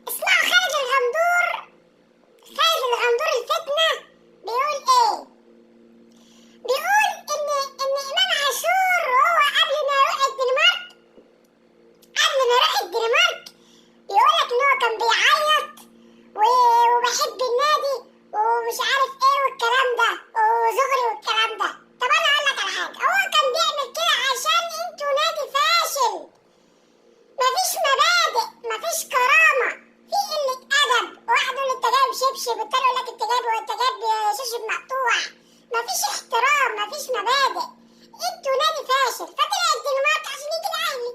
اسمعوا خالد الغندور. خالد الغندور الفتنة بيقول ايه؟ بيقول ان امام عاشور وهو قبل ما يروح الدنمارك، بيقولك ان هو كان بيعيط وبحب النادي ومش عارف ايه والكلام ده وزغري والكلام ده. طب انا اقول لك على حاجه، هو كان بيعمل كده عشان انتوا نادي فاشل، مفيش مبادئ، مفيش كرامه، في قله ادب. واحد يقول انت جايب شبشب والتاني يقول لك انت جايب شبشب مقطوع. مفيش احترام، مفيش مبادئ، انتوا نادي فاشل. فطلع الدنمارك عشان يجي الاهلي.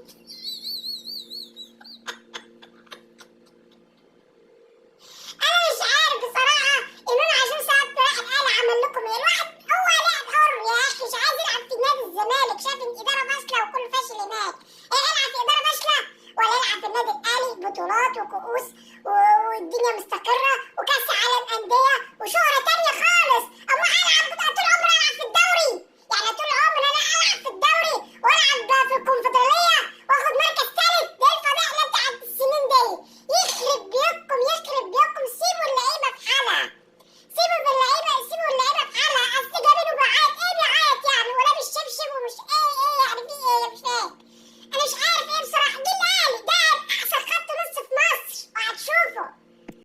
انا مش عارف بصراحه امام عاشور ساعات واحد قال عمل لكم ايه. الواحد هو لاعب حر يا اخي، مش عايز يلعب في نادي الزمالك، شايف ان الاداره فاشله وكل فاشل هناك. ايه، يلعب في اداره فاشله ولا يلعب في النادي الاهلي بطولات وكؤوس والدنيا مستقره وكاس عالم انديه وشهره تانيه خالص؟ اما هيلعب قلت له